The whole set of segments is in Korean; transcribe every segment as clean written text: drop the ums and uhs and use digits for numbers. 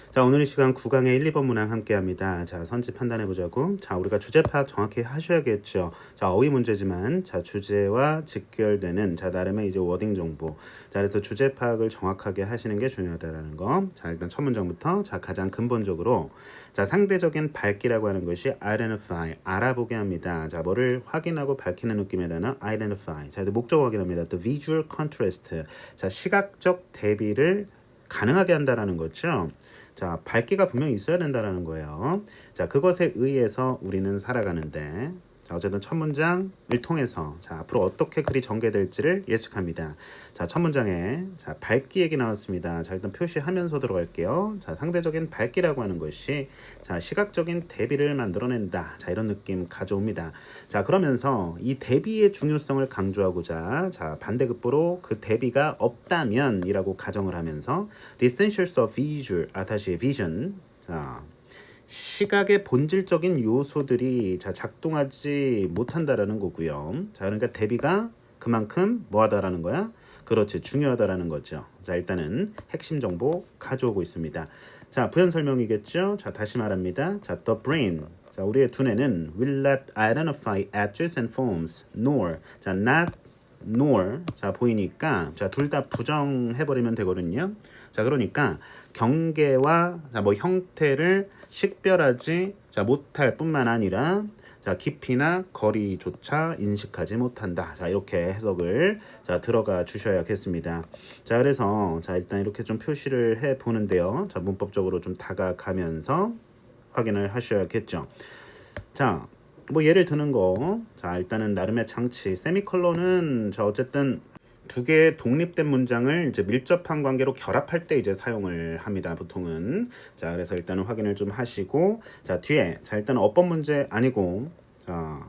자, 오늘 이 시간 9강의 1, 2번 문항 함께 합니다. 자, 선지 판단해 보자고. 자, 우리가 주제 파악 정확히 하셔야겠죠. 자, 어휘 문제지만, 자, 주제와 직결되는, 자, 나름의 이제 워딩 정보. 자, 그래서 주제 파악을 정확하게 하시는 게 중요하다라는 거. 자, 일단 첫 문장부터, 자, 가장 근본적으로, 자, 상대적인 밝기라고 하는 것이 identify, 알아보게 합니다. 자, 뭐를 확인하고 밝히는 느낌의 단어, identify. 자, 목적 확인합니다. The visual contrast. 자, 시각적 대비를 가능하게 한다라는 거죠. 자, 밝기가 분명히 있어야 된다라는 거예요. 자, 그것에 의해서 우리는 살아가는데, 자, 어쨌든 첫 문장을 통해서 자, 앞으로 어떻게 글이 전개될지를 예측합니다. 자, 첫 문장에 자, 밝기 얘기 나왔습니다. 자, 일단 표시하면서 들어갈게요. 자, 상대적인 밝기라고 하는 것이 자, 시각적인 대비를 만들어낸다. 자, 이런 느낌 가져옵니다. 자, 그러면서 이 대비의 중요성을 강조하고자 자, 반대급부로 그 대비가 없다면이라고 가정을 하면서 The essentials of visual, 다시 vision. 자, 시각의 본질적인 요소들이 자, 작동하지 못한다라는 거고요. 자, 그러니까 대비가 그만큼 뭐하다라는 거야? 그렇지, 중요하다라는 거죠. 자, 일단은 핵심 정보 가져오고 있습니다. 자, 부연 설명이겠죠. 자, 다시 말합니다. 자, the brain. 자, 우리의 두뇌는 will not identify edges and forms, nor. 자, not nor. 자, 보이니까 자, 둘 다 부정해 버리면 되거든요. 자, 그러니까 경계와 자, 뭐 형태를 식별하지 자, 못할 뿐만 아니라 자, 깊이나 거리조차 인식하지 못한다. 자, 이렇게 해석을 자, 들어가 주셔야겠습니다. 자, 그래서 자, 일단 이렇게 좀 표시를 해 보는데요. 자, 문법적으로 좀 다가가면서 확인을 하셔야겠죠. 자, 뭐 예를 드는 거. 자, 일단은 나름의 장치. 세미콜론은 자, 어쨌든 두 개의 독립된 문장을 이제 밀접한 관계로 결합할 때 이제 사용을 합니다. 보통은. 자, 그래서 일단은 확인을 좀 하시고 자, 뒤에 자, 일단은 어법 문제 아니고 자,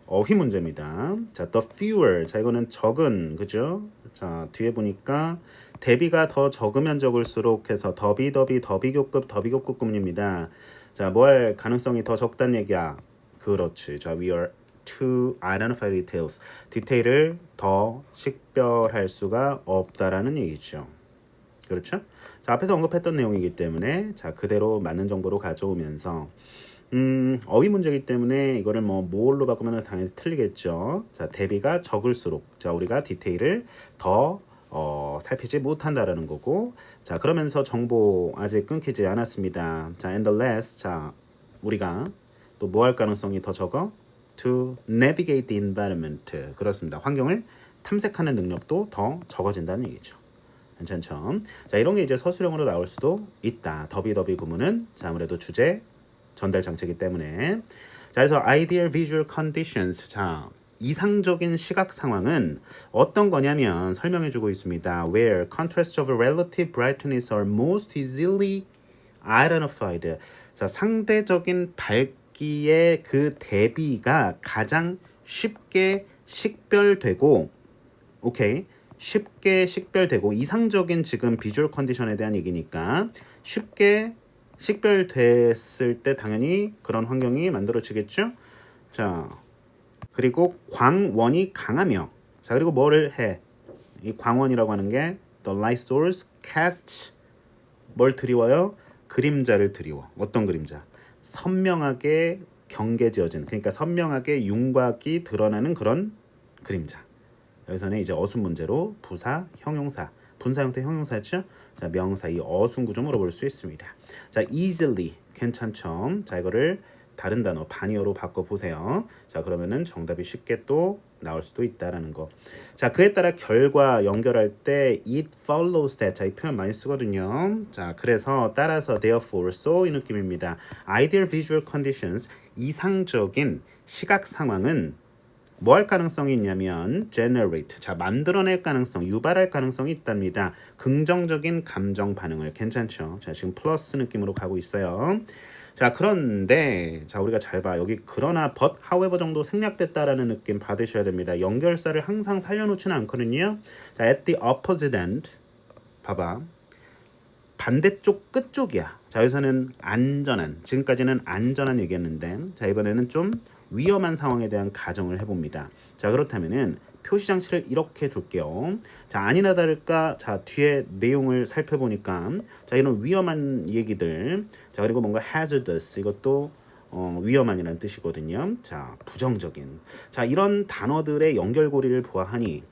어휘 문제입니다. 자, the fewer. 자, 이거는 적은 그죠? 자, 뒤에 보니까 대비가 더 적으면 적을수록 해서 더비교급 더비교급군입니다. 자, 뭐 할 가능성이 더 적다는 얘기야. 그렇지. 자, we are to identify details. 디테일을 더 식별할 수가 없다라는 얘기죠. 그렇죠? 자, 앞에서 언급했던 내용이기 때문에 자, 그대로 맞는 정보로 가져오면서 어휘 문제이기 때문에 이거를 뭐 뭘로 바꾸면 당연히 틀리겠죠. 자, 대비가 적을수록 자, 우리가 디테일을 더 살피지 못한다라는 거고. 자, 그러면서 정보 아직 끊기지 않았습니다. 자, and the less. 자, 우리가 또 뭐 할 가능성이 더 적어? To navigate the environment. 그렇습니다. 환경을 탐색하는 능력도 더 적어진다는 얘기죠. 괜찮죠? 자, 이런 게 이제 서술형으로 나올 수도 있다. 더비 구문은 자, 아무래도 주제 전달 장치이기 때문에. 자, 그래서 ideal visual conditions. 자, 이상적인 시각 상황은 어떤 거냐면 설명해 주고 있습니다. Where contrasts of relative brightness are most easily identified. 자, 상대적인 밝기의 그 대비가 가장 쉽게 식별되고, 오케이, 쉽게 식별되고 이상적인 지금 비주얼 컨디션에 대한 얘기니까 쉽게 식별됐을 때 당연히 그런 환경이 만들어지겠죠. 자, 그리고 광원이 강하며 자, 그리고 뭐를 해? 이 광원이라고 하는 게 the light source casts 뭘 드리워요? 그림자를 드리워. 어떤 그림자? 선명하게 경계지어진, 그러니까 선명하게 윤곽이 드러나는 그런 그림자. 여기서는 이제 어순 문제로 부사, 형용사, 분사 형태 형용사죠. 자, 명사 이 어순 구조 물어볼 수 있습니다. 자, easily 괜찮죠. 자, 이거를 다른 단어 반의어로 바꿔 보세요. 자, 그러면은 정답이 쉽게 또 나올 수도 있다라는 거. 자, 그에 따라 결과 연결할 때 it follows that. 자, 이 표현 많이 쓰거든요. 자, 그래서 따라서 therefore so 이 느낌입니다. ideal visual conditions 이상적인 시각 상황은 뭐 할 가능성이 있냐면 generate. 자, 만들어낼 가능성, 유발할 가능성이 있답니다. 긍정적인 감정 반응을. 괜찮죠? 자, 지금 플러스 느낌으로 가고 있어요. 자, 그런데 자, 우리가 잘 봐. 여기 그러나 but however 정도 생략됐다라는 느낌 받으셔야 됩니다. 연결사를 항상 살려놓지는 않거든요. 자, at the opposite end 봐봐. 반대쪽 끝쪽이야. 자, 여기서는 안전한, 지금까지는 안전한 얘기했는데 자, 이번에는 좀 위험한 상황에 대한 가정을 해봅니다. 자, 그렇다면은 표시 장치를 이렇게 둘게요. 자, 아니나 다를까 자, 뒤에 내용을 살펴보니까 자, 이런 위험한 얘기들. 자, 그리고 뭔가 hazardous 이것도 위험한이라는 뜻이거든요. 자, 부정적인. 자, 이런 단어들의 연결고리를 보아하니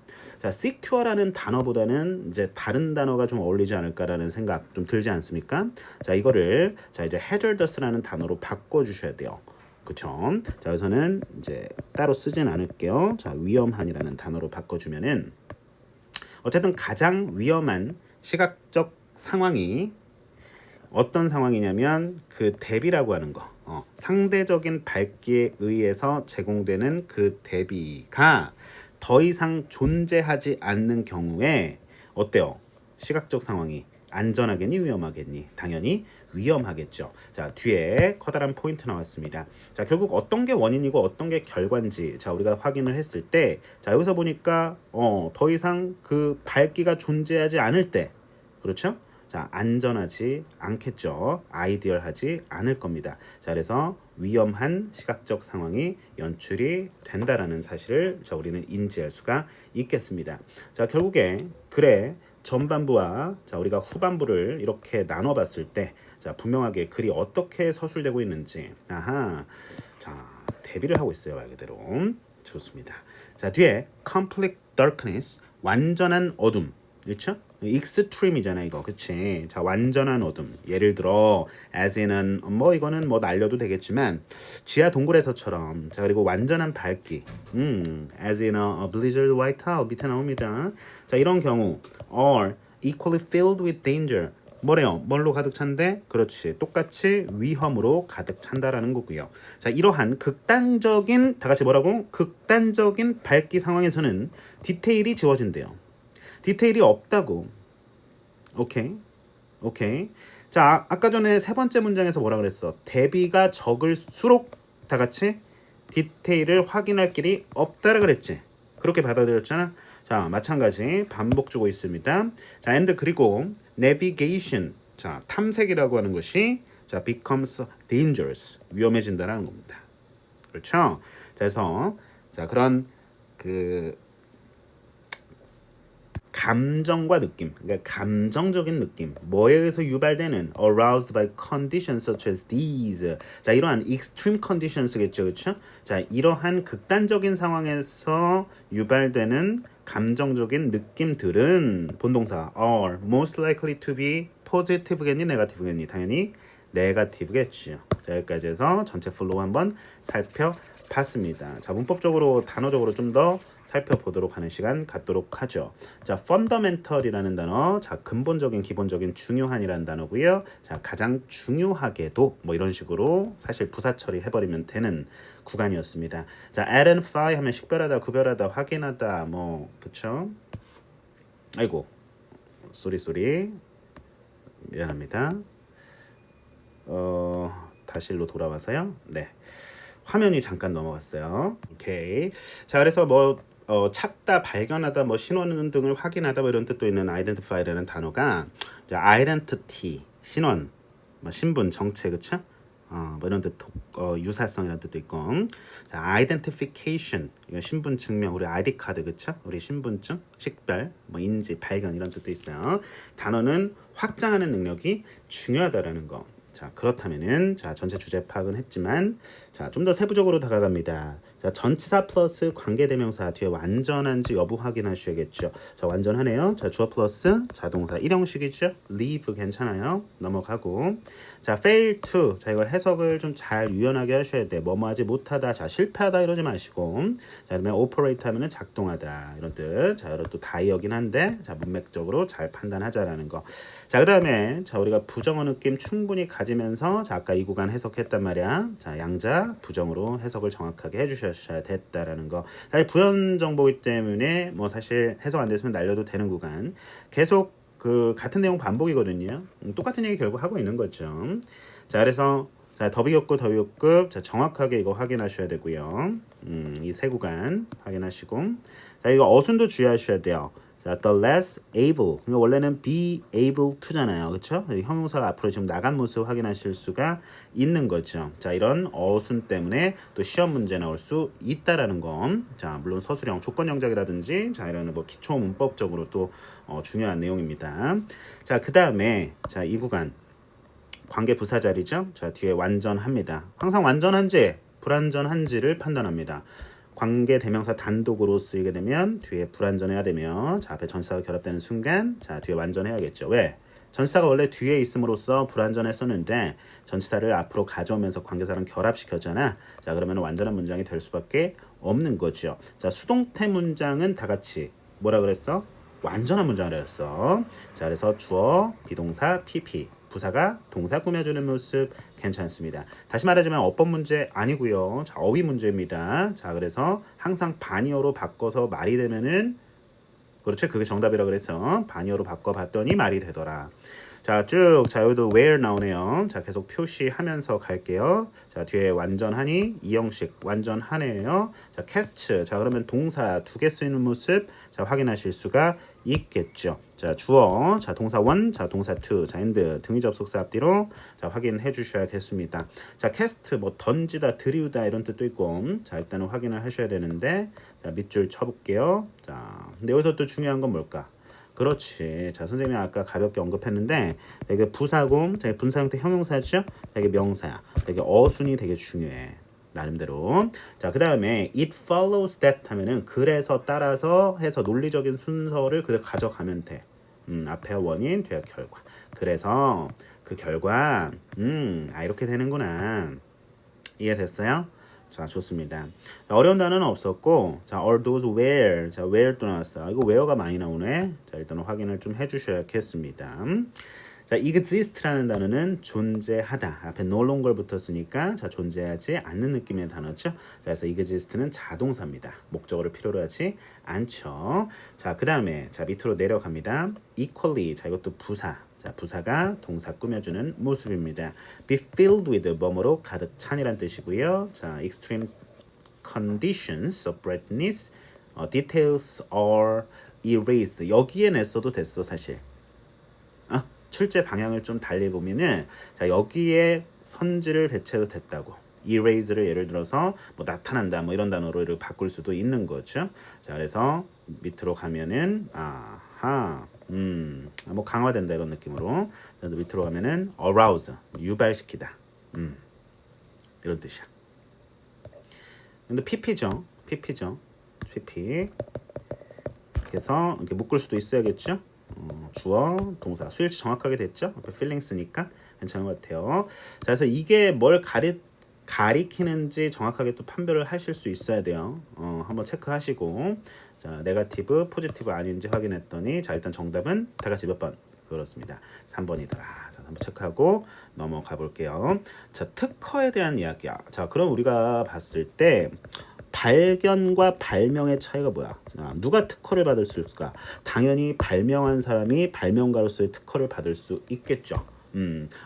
자, secure라는 단어보다는 이제 다른 단어가 좀 어울리지 않을까라는 생각 좀 들지 않습니까? 자, 이거를 자, 이제 hazardous라는 단어로 바꿔 주셔야 돼요. 그쵸? 자, 그래서는 이제 따로 쓰진 않을게요. 자, 위험한이라는 단어로 바꿔주면은 어쨌든 가장 위험한 시각적 상황이 어떤 상황이냐면 그 대비라고 하는 거, 상대적인 밝기에 의해서 제공되는 그 대비가 더 이상 존재하지 않는 경우에 어때요? 시각적 상황이 안전하겠니 위험하겠니? 당연히 위험하겠죠. 자, 뒤에 커다란 포인트 나왔습니다. 자, 결국 어떤 게 원인이고 어떤 게 결과인지 자, 우리가 확인을 했을 때 자, 여기서 보니까 더 이상 그 밝기가 존재하지 않을 때 그렇죠? 자, 안전하지 않겠죠. 아이디얼하지 않을 겁니다. 자, 그래서 위험한 시각적 상황이 연출이 된다라는 사실을 자, 우리는 인지할 수가 있겠습니다. 자, 결국에 글의 전반부와 자, 우리가 후반부를 이렇게 나눠 봤을 때 자, 분명하게 글이 어떻게 서술되고 있는지 아하. 자, 대비를 하고 있어요. 말 그대로. 좋습니다. 자, 뒤에 complete darkness 완전한 어둠. 그렇죠? 익스트림이잖아 이거. 그치? 자, 완전한 어둠. 예를 들어 as in은 뭐 이거는 뭐 날려도 되겠지만 지하 동굴에서처럼. 자, 그리고 완전한 밝기. as in a blizzard whiteout 밑에 나옵니다. 자, 이런 경우 are equally filled with danger. 뭐래요? 뭘로 가득 찬데? 그렇지. 똑같이 위험으로 가득 찬다라는 거고요. 자, 이러한 극단적인 다 같이 뭐라고? 극단적인 밝기 상황에서는 디테일이 지워진대요. 디테일이 없다고. 오케이. 자, 아까 전에 세 번째 문장에서 뭐라 그랬어? 대비가 적을수록 다 같이 디테일을 확인할 길이 없다라 그랬지. 그렇게 받아들였잖아. 자, 마찬가지 반복 주고 있습니다. 자, and 그리고 navigation. 자, 탐색이라고 하는 것이 자, becomes dangerous. 위험해진다라는 겁니다. 그렇죠? 자, 그래서 자, 그런 그 감정과 느낌, 그러니까 감정적인 느낌, 뭐에 의해서 유발되는 aroused by conditions such as these. 자, 이러한 extreme conditions겠죠, 그렇죠? 자, 이러한 극단적인 상황에서 유발되는 감정적인 느낌들은 본동사 are most likely to be positive겠니, negative겠니? 당연히 negative겠죠. 자, 여기까지 해서 전체 플로우 한번 살펴봤습니다. 자, 문법적으로 단어적으로 좀 더 살펴보도록 하는 시간 갖도록 하죠. 자, fundamental이라는 단어, 자, 근본적인, 기본적인, 중요한이라는 단어고요. 자, 가장 중요하게도 뭐 이런 식으로 사실 부사 처리해버리면 되는 구간이었습니다. 자, identify 하면 식별하다, 구별하다, 확인하다, 뭐 그쵸? 아이고, 쏘리 미안합니다. 다시로 돌아와서요. 네. 화면이 잠깐 넘어갔어요. 오케이. 자, 그래서 뭐 찾다, 발견하다, 뭐 신원 등을 확인하다 뭐 이런 뜻도 있는 identify라는 단어가 identity, 신원, 뭐 신분, 정체, 그쵸? 뭐 이런 뜻, 유사성이라는 뜻도 있고, 자, identification, 이거 신분 증명, 우리 ID 카드, 그쵸? 우리 신분증, 식별, 뭐 인지, 발견 이런 뜻도 있어요. 단어는 확장하는 능력이 중요하다라는 거. 자, 그렇다면은 자, 전체 주제 파악은 했지만 자, 좀 더 세부적으로 다가갑니다. 자, 전치사 플러스 관계대명사 뒤에 완전한지 여부 확인하셔야겠죠. 자, 완전하네요. 자, 주어 플러스 자동사 일형식이죠. leave 괜찮아요. 넘어가고. 자, fail to. 자, 이거 해석을 좀 잘 유연하게 하셔야 돼. 뭐뭐하지 못하다. 자, 실패하다 이러지 마시고. 자, 그러면 operate 하면은 작동하다 이런 뜻. 자, 이런 또 다이어긴 한데 자, 문맥적으로 잘 판단하자라는 거. 자, 그다음에 자, 우리가 부정어 느낌 충분히 가지면서 자, 아까 이 구간 해석했단 말이야. 자, 양자 부정으로 해석을 정확하게 해주셔야 됐다라는 거. 사실 부연 정보이기 때문에 뭐 사실 해석 안 됐으면 날려도 되는 구간. 계속 그 같은 내용 반복이거든요. 똑같은 얘기 결국 하고 있는 거죠. 자, 그래서 자, 더비교급, 더비교급 자, 정확하게 이거 확인하셔야 되고요. 이 세 구간 확인하시고. 자, 이거 어순도 주의하셔야 돼요. 자, 자, the less able. 그러니까 원래는 be able to잖아요. 그렇죠? 형용사가 앞으로 지금 나간 모습 확인하실 수가 있는 거죠. 자, 이런 어순 때문에 또 시험 문제 나올 수 있다라는 거. 자, 물론 서술형, 조건 영작이라든지 자, 이런 뭐 기초 문법적으로 또 중요한 내용입니다. 자, 그다음에 자, 이 구간 관계 부사 자리죠. 자, 뒤에 완전합니다. 항상 완전한지 불완전한지를 판단합니다. 관계 대명사 단독으로 쓰이게 되면 뒤에 불완전해야 되며 자, 앞에 전치사가 결합되는 순간 자, 뒤에 완전해야겠죠. 왜? 전치사가 원래 뒤에 있음으로써 불완전했었는데 전치사를 앞으로 가져오면서 관계사랑 결합시켰잖아. 자, 그러면 완전한 문장이 될 수밖에 없는 거죠. 자, 수동태 문장은 다 같이 뭐라 그랬어? 완전한 문장을 했어. 자, 그래서 주어, 비동사, PP, 부사가 동사 꾸며주는 모습 괜찮습니다. 다시 말하자면 어법 문제 아니고요. 자, 어휘 문제입니다. 자, 그래서 항상 반이어로 바꿔서 말이 되면은 그렇죠. 그게 정답이라고 그랬죠. 반이어로 바꿔봤더니 말이 되더라. 자, 쭉. 자, 여기도 where 나오네요. 자, 계속 표시하면서 갈게요. 자, 뒤에 완전하니 이형식 완전하네요. 자, cast. 자, 그러면 동사 두 개 쓰이는 모습 자, 확인하실 수가 있겠죠. 자, 주어. 자, 동사 one. 자, 동사 two. 자, and 등위 접속사 앞뒤로 자, 확인해 주셔야겠습니다. 자, cast 뭐 던지다, 들이우다 이런 뜻도 있고. 자, 일단은 확인을 하셔야 되는데 자, 밑줄 쳐볼게요. 자, 근데 여기서 또 중요한 건 뭘까? 그렇지. 자, 선생님이 아까 가볍게 언급했는데 되게 부사고, 되게 분사 형태 형용사죠. 되게 명사야. 되게 어순이 되게 중요해. 나름대로. 자, 그 다음에 it follows that 하면은 그래서 따라서 해서 논리적인 순서를 그대로 가져가면 돼. 앞에 원인, 뒤에 결과. 그래서 그 결과, 이렇게 되는구나. 이해됐어요? 자, 좋습니다. 자, 어려운 단어는 없었고, 자, all those where, 자, where 또 나왔어. 이거 where가 많이 나오네. 자, 일단 확인을 좀 해주셔야겠습니다. 자, exist라는 단어는 존재하다. 앞에 no longer 붙었으니까, 자, 존재하지 않는 느낌의 단어죠. 자, 그래서 exist는 자동사입니다. 목적어를 필요로 하지 않죠. 자, 그 다음에, 자, 밑으로 내려갑니다. equally, 자, 이것도 부사. 자, 부사가 동사 꾸며주는 모습입니다. be filled with 뭐뭐로 가득 찬이란 뜻이고요. 자, extreme conditions of brightness, details are erased. 여기에 냈어도 됐어 사실. 출제 방향을 좀 달리 보면은 자, 여기에 선지를 배치해도 됐다고. erase를 예를 들어서 뭐 나타난다 뭐 이런 단어로 이렇게 바꿀 수도 있는 거죠. 자, 그래서 밑으로 가면은 뭐 강화된다 이런 느낌으로. 밑으로 가면은 arouse 유발시키다. 이런 뜻이야. 근데 pp죠. pp. 그래서 이렇게 묶을 수도 있어야겠죠. 주어, 동사, 수일치 정확하게 됐죠? 앞에 feelings니까 괜찮은 것 같아요. 자, 그래서 이게 뭘 가리키는지 정확하게 또 판별을 하실 수 있어야 돼요. 한번 체크하시고 자, 네거티브, 포지티브 아닌지 확인했더니 자, 일단 정답은 다 같이 몇 번? 그렇습니다. 3번이더라. 자, 한번 체크하고 넘어가 볼게요. 자, 특허에 대한 이야기야. 자, 그럼 우리가 봤을 때 발견과 발명의 차이가 뭐야? 자, 누가 특허를 받을 수 있을까? 당연히 발명한 사람이 발명가로서의 특허를 받을 수 있겠죠.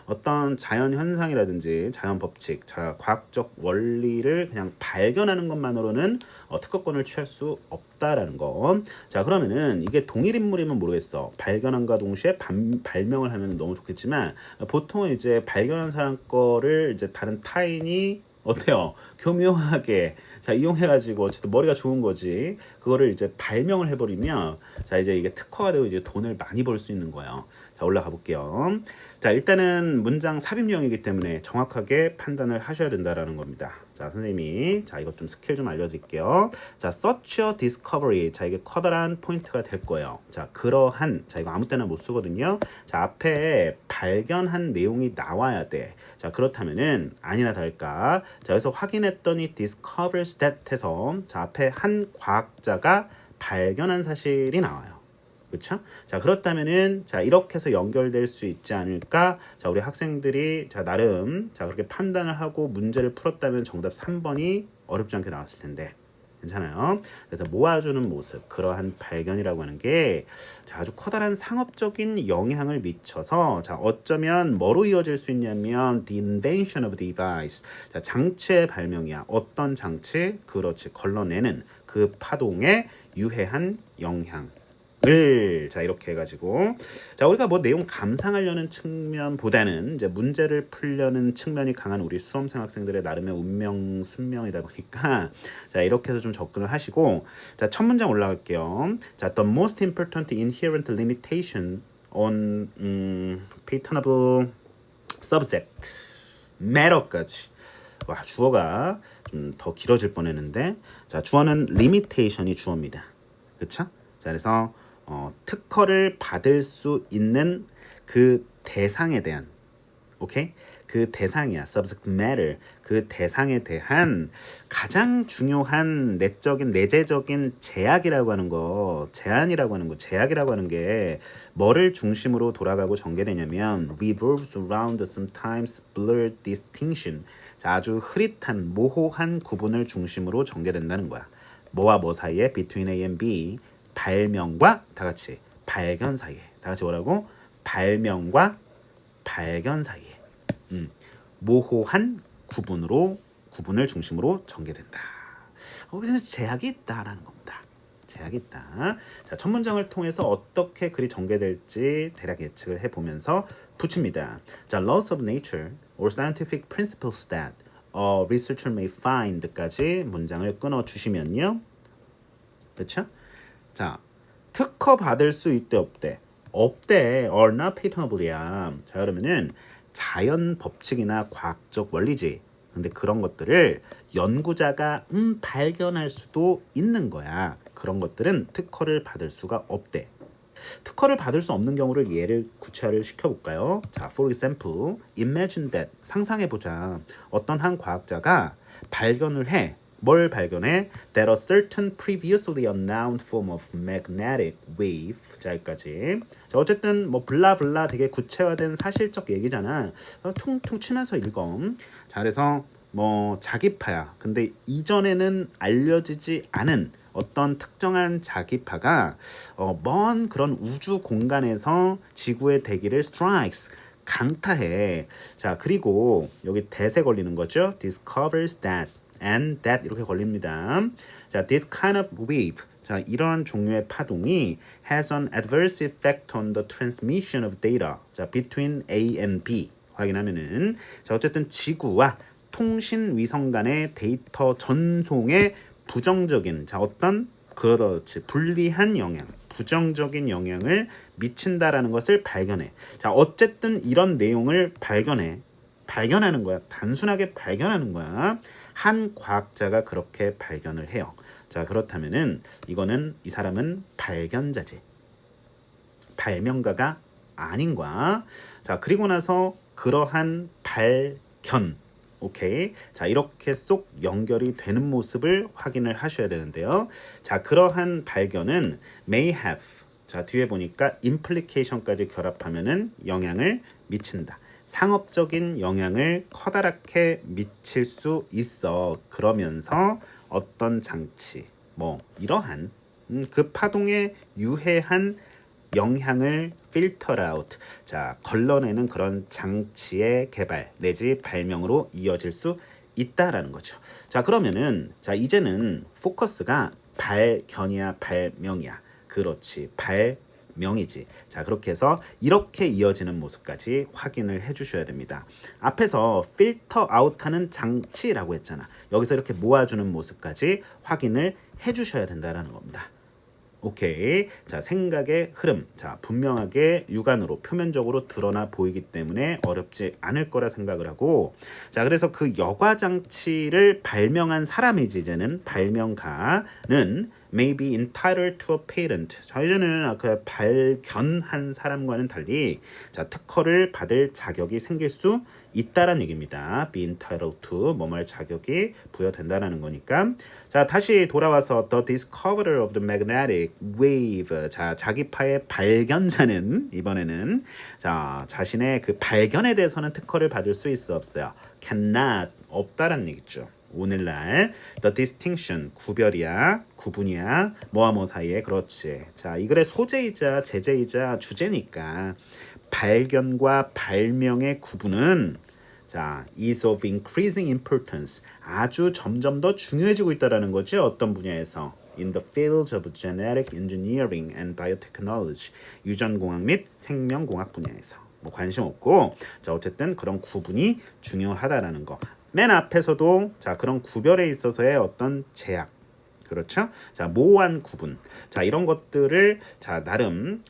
어떤 자연 현상이라든지 자연 법칙, 자, 과학적 원리를 그냥 발견하는 것만으로는 특허권을 취할 수 없다라는 거. 자, 그러면은 이게 동일 인물이면 모르겠어. 발견함과 동시에 발명을 하면 너무 좋겠지만 보통은 이제 발견한 사람 거를 이제 다른 타인이 어때요? 교묘하게 자, 이용해가지고 어쨌든 머리가 좋은 거지. 그거를 이제 발명을 해버리면 자, 이제 이게 특허가 되고 이제 돈을 많이 벌 수 있는 거예요. 자, 올라가 볼게요. 자, 일단은 문장 삽입형이기 때문에 정확하게 판단을 하셔야 된다라는 겁니다. 자, 선생님이 자, 이것 좀 스킬 좀 알려드릴게요. 자, search a discovery. 자, 이게 커다란 포인트가 될 거예요. 자, 그러한 자, 이거 아무 때나 못 쓰거든요. 자, 앞에 발견한 내용이 나와야 돼. 자, 그렇다면은 아니나 다를까. 자, 여기서 확인했더니 discovers that 해서 자, 앞에 한 과학자가 발견한 사실이 나와요. 그렇죠? 자, 그렇다면은 자, 이렇게 해서 연결될 수 있지 않을까? 자, 우리 학생들이 자, 나름 자, 그렇게 판단을 하고 문제를 풀었다면 정답 3번이 어렵지 않게 나왔을 텐데. 괜찮아요. 그래서 모아주는 모습, 그러한 발견이라고 하는 게 자, 아주 커다란 상업적인 영향을 미쳐서 자, 어쩌면 뭐로 이어질 수 있냐면 the invention of device. 자, 장치의 발명이야. 어떤 장치? 그렇지. 걸러내는 그 파동에 유해한 영향. 을 자 이렇게 해가지고 자 우리가 뭐 내용 감상하려는 측면보다는 이제 문제를 풀려는 측면이 강한 우리 수험생 학생들의 나름의 운명 순명이다 보니까 자 이렇게 해서 좀 접근을 하시고 자 첫 문장 올라갈게요. 자 the most important inherent limitation on patentable subject matter까지 와 주어가 좀 더 길어질 뻔했는데 자 주어는 limitation이 주어입니다. 그쵸? 자 그래서 특허를 받을 수 있는 그 대상에 대한 오케이? 그 대상이야. subject matter. 그 대상에 대한 가장 중요한 내재적인 제약이라고 하는 거, 제한이라고 하는 거, 제약이라고 하는 게 뭐를 중심으로 돌아가고 전개되냐면 revolves around sometimes blurred distinction. 자, 아주 흐릿한, 모호한 구분을 중심으로 전개된다는 거야. 뭐와 뭐 사이에 between A and B 발명과 다 같이 발견 사이에 다 같이 뭐라고? 발명과 발견 사이에 모호한 구분을 중심으로 전개된다. 거기서 제약이 있다라는 겁니다. 제약이 있다. 자, 첫 문장을 통해서 어떻게 글이 전개될지 대략 예측을 해보면서 붙입니다. 자, laws of nature or scientific principles that a researcher may find까지 문장을 끊어주시면요. 그렇죠? 자, 특허 받을 수 있대 없대? 없대. are not patentable이야. 자, 그러면은 자연 법칙이나 과학적 원리지. 근데 그런 것들을 연구자가 발견할 수도 있는 거야. 그런 것들은 특허를 받을 수가 없대. 특허를 받을 수 없는 경우를 예를 구체화를 시켜볼까요? 자, for example, imagine that 상상해보자. 어떤 한 과학자가 발견을 해. 뭘 발견해? That a certain previously unknown form of magnetic wave 자 여기까지 자 어쨌든 뭐 블라블라 되게 구체화된 사실적 얘기잖아. 퉁퉁 치면서 읽어. 자 그래서 뭐 자기파야. 근데 이전에는 알려지지 않은 어떤 특정한 자기파가 먼 그런 우주 공간에서 지구의 대기를 strikes 강타해. 자 그리고 여기 that에 걸리는 거죠. discovers that and that 이렇게 걸립니다. 자, this kind of wave. 자, 이런 종류의 파동이 has an adverse effect on the transmission of data. 자, between A and B. 확인하면은 자, 어쨌든 지구와 통신 위성 간의 데이터 전송에 부정적인 자, 어떤 그렇지 불리한 영향, 부정적인 영향을 미친다라는 것을 발견해. 자, 어쨌든 이런 내용을 발견하는 거야. 단순하게 발견하는 거야. 한 과학자가 그렇게 발견을 해요. 자 그렇다면은 이거는 이 사람은 발견자지. 발명가가 아닌 거야. 자 그리고 나서 그러한 발견 오케이. 자 이렇게 쏙 연결이 되는 모습을 확인을 하셔야 되는데요. 자 그러한 발견은 may have 자 뒤에 보니까 implication까지 결합하면은 영향을 미친다. 상업적인 영향을 커다랗게 미칠 수 있어. 그러면서 어떤 장치, 뭐 이러한 그 파동에 유해한 영향을 filter out, 자 걸러내는 그런 장치의 개발 내지 발명으로 이어질 수 있다라는 거죠. 자 그러면은 자 이제는 포커스가 발견이야 발명이야. 그렇지 발명이지. 자 그렇게 해서 이렇게 이어지는 모습까지 확인을 해주셔야 됩니다. 앞에서 필터 아웃하는 장치라고 했잖아. 여기서 이렇게 모아주는 모습까지 확인을 해주셔야 된다라는 겁니다. 오케이. 자 생각의 흐름 자 분명하게 육안으로 표면적으로 드러나 보이기 때문에 어렵지 않을 거라 생각을 하고 자 그래서 그 여과 장치를 발명한 사람이지 이제는 발명가는 may be entitled to a patent. 자 이제는 아까 발견한 사람과는 달리 자 특허를 받을 자격이 생길 수 있다라는 얘기입니다. be entitled to 뭐뭐할 자격이 부여된다라는 거니까 자 다시 돌아와서 the discoverer of the magnetic wave 자 자기파의 발견자는 이번에는 자 자신의 그 발견에 대해서는 특허를 받을 수 있어 없어요. cannot 없다라는 얘기죠. 오늘날 the distinction 구별이야 구분이야 뭐와 뭐 사이에 그렇지. 자 이 글의 소재이자 제재이자 주제니까 발견과 발명의 구분은 자 is of increasing importance 아주 점점 더 중요해지고 있다라는 거지. 어떤 분야에서 in the fields of genetic engineering and biotechnology. 유전공학 및 생명공학 분야에서. 뭐 관심 없고 자 어쨌든 그런 구분이 중요하다라는 거. 맨 앞에서도 자 그런 구별에 있어서의 어떤 제약 그렇죠? 자 모호한 구분 자 이런 것들을 자 나름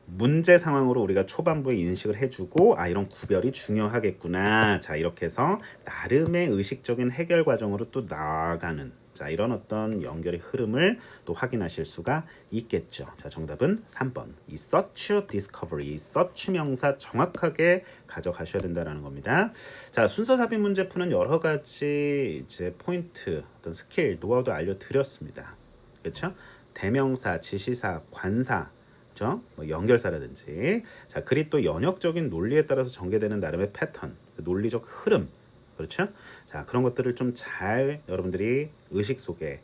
문제 상황으로 우리가 초반부에 인식을 해주고 아 이런 구별이 중요하겠구나 자 이렇게 해서 나름의 의식적인 해결 과정으로 또 나아가는 자 이런 어떤 연결의 흐름을 또 확인하실 수가 있겠죠. 자 정답은 3번 이 search, discovery, search 명사 정확하게 가져가셔야 된다는 겁니다. 자 순서 삽입 문제 푸는 여러 가지 이제 포인트 어떤 스킬 노하우도 알려드렸습니다. 그렇죠? 대명사, 지시사, 관사 그렇죠? 뭐 연결사라든지 자 글이 또 연역적인 논리에 따라서 전개되는 나름의 패턴, 논리적 흐름 그렇죠? 자 그런 것들을 좀 잘 여러분들이 의식 속에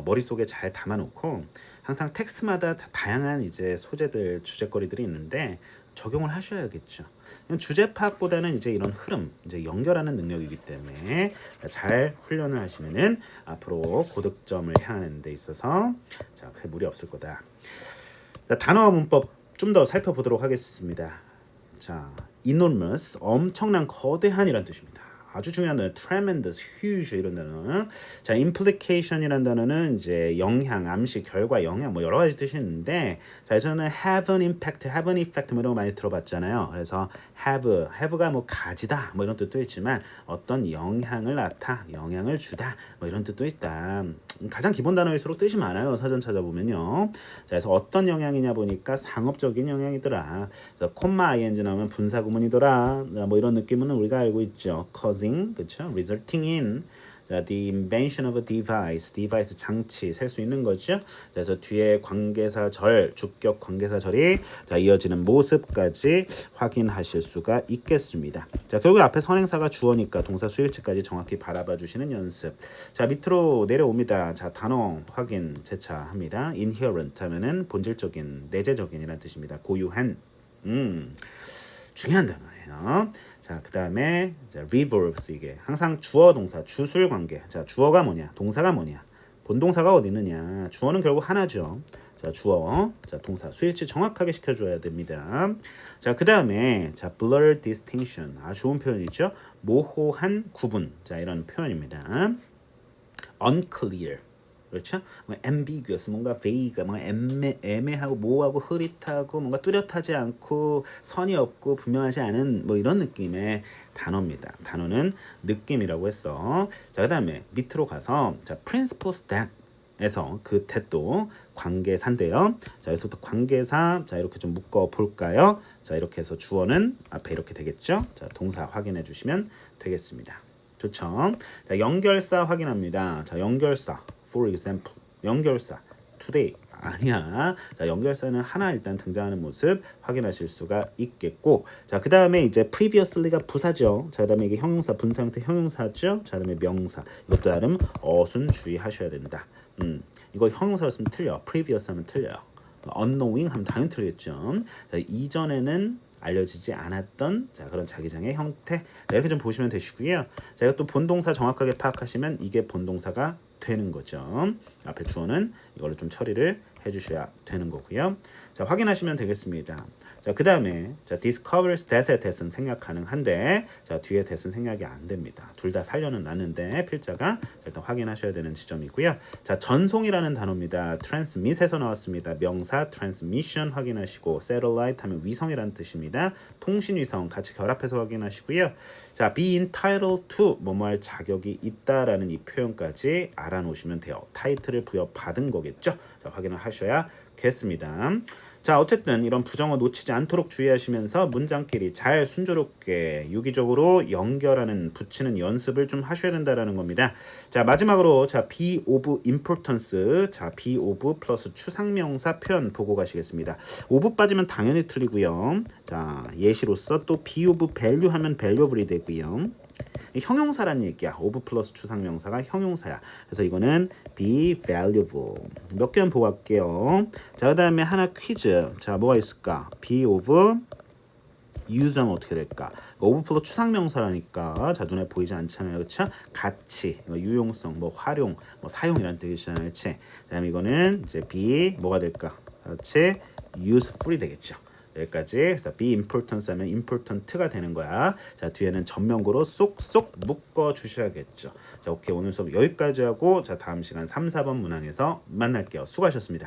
머릿속에 잘 담아놓고 항상 텍스트마다 다양한 이제 소재들 주제거리들이 있는데 적용을 하셔야겠죠. 주제 파악보다는 이제 이런 흐름, 이제 연결하는 능력이기 때문에 잘 훈련을 하시면은 앞으로 고득점을 향하는 데 있어서 자 그 무리 없을 거다. 자, 단어와 문법 좀 더 살펴보도록 하겠습니다. 자, enormous 엄청난 거대한이란 뜻입니다. 아주 중요한 단어 tremendous, huge 이런 단어. 자, implication이란 단어는 이제 영향, 암시, 결과, 영향 뭐 여러 가지 뜻이 있는데 자, 저는 have an impact, have an effect 뭐 이런 거 많이 들어봤잖아요. 그래서 have가 뭐 가지다 뭐 이런 뜻도 있지만 어떤 영향을 영향을 주다 뭐 이런 뜻도 있다. 가장 기본 단어일수록 뜻이 많아요. 사전 찾아보면요. 자, 그래서 어떤 영향이냐 보니까 상업적인 영향이더라. 그래서 콤마 ing 나오면 분사 구문이더라. 뭐 이런 느낌은 우리가 알고 있죠. causing, 그렇죠? resulting in the invention of a device 장치 셀 수 있는 거죠. 그래서 뒤에 관계사절, 주격 관계사절이 자 이어지는 모습까지 확인하실 수가 있겠습니다. 자 결국 앞에 선행사가 주어니까 동사 수일치까지 정확히 바라봐 주시는 연습. 자 밑으로 내려옵니다. 자 단어 확인 재차합니다. inherent 하면은 본질적인, 내재적인이라는 뜻입니다. 고유한. 중요한 단어예요. 자, 그다음에 revolves 이게 항상 주어 동사 주술 관계. 자, 주어가 뭐냐? 동사가 뭐냐? 본동사가 어디 있느냐? 주어는 결국 하나죠. 자, 주어. 자, 동사 수일치 정확하게 시켜 줘야 됩니다. 자, 그다음에 자, blur distinction. 아, 좋은 표현이죠. 모호한 구분. 자, 이런 표현입니다. unclear. 그렇죠? 뭐 ambiguous, 뭔가 vague, 뭔가 애매하고 모호하고 흐릿하고 뭔가 뚜렷하지 않고 선이 없고 분명하지 않은 뭐 이런 느낌의 단어입니다. 단어는 느낌이라고 했어. 자, 그다음에 밑으로 가서 자, principal stat에서 그 that도 관계사인데요. 자, 여기서부터 관계사 자, 이렇게 좀 묶어 볼까요? 자, 이렇게 해서 주어는 앞에 이렇게 되겠죠? 자, 동사 확인해 주시면 되겠습니다. 좋죠? 자, 연결사 확인합니다. 자, 연결사 For example, 연결사 today 아니야. 자 연결사는 하나 일단 등장하는 모습 확인하실 수가 있겠고, 자 그 다음에 이제 previously가 부사죠. 자 그다음에 이게 형용사 분사 형태 형용사죠. 자 그다음에 명사 이것도 나름 어순 주의하셔야 된다. 이거 형용사였으면 틀려. previous 하면 틀려요. unknowing 하면 당연히 틀리겠죠. 자, 이전에는 알려지지 않았던 자 그런 자기장의 형태 자, 이렇게 좀 보시면 되시고요. 자 이거 또 본동사 정확하게 파악하시면 이게 본동사가 되는 거죠. 앞에 주어는 이걸로 좀 처리를 해주셔야 되는 거고요. 자 확인하시면 되겠습니다. 자 그 다음에 자 discover that의 that은 생략 가능한데 자 뒤에 that은 생략이 안 됩니다. 둘 다 살려는 놨는데 필자가 일단 확인하셔야 되는 지점이고요. 자 전송이라는 단어입니다. transmit에서 나왔습니다. 명사 transmission 확인하시고 satellite 하면 위성이라는 뜻입니다. 통신위성 같이 결합해서 확인하시고요. 자 be entitled to 뭐뭐할 자격이 있다라는 이 표현까지 알아놓으시면 돼요. 타이틀을 부여받은 거겠죠. 자 확인을 하셔야겠습니다. 자 어쨌든 이런 부정어 놓치지 않도록 주의하시면서 문장끼리 잘 순조롭게 유기적으로 연결하는 붙이는 연습을 좀 하셔야 된다라는 겁니다. 자 마지막으로 자 be of importance 자 be of 플러스 추상명사 표현 보고 가시겠습니다. of 빠지면 당연히 틀리고요. 자 예시로서 또 be of value 하면 valuable이 되고요. 형용사란 얘기야. of 플러스 추상명사가 형용사야. 그래서 이거는 be valuable. 몇 개만 보고 갈게요. 자, 그 다음에 하나 퀴즈. 자, 뭐가 있을까? be of use하면 어떻게 될까? overflow 추상명사라니까 자 눈에 보이지 않잖아요, 그렇죠? 가치, 유용성, 뭐 활용, 뭐 사용이라는 뜻이잖아요, 그렇지? 그다음에 이거는 이제 be 뭐가 될까? 그렇지? useful이 되겠죠. 여기까지 해서 be important 하면 important가 되는 거야. 자 뒤에는 전명구로 쏙쏙 묶어 주셔야겠죠. 자 오케이 오늘 수업 여기까지 하고 자 다음 시간 3, 4번 문항에서 만날게요. 수고하셨습니다.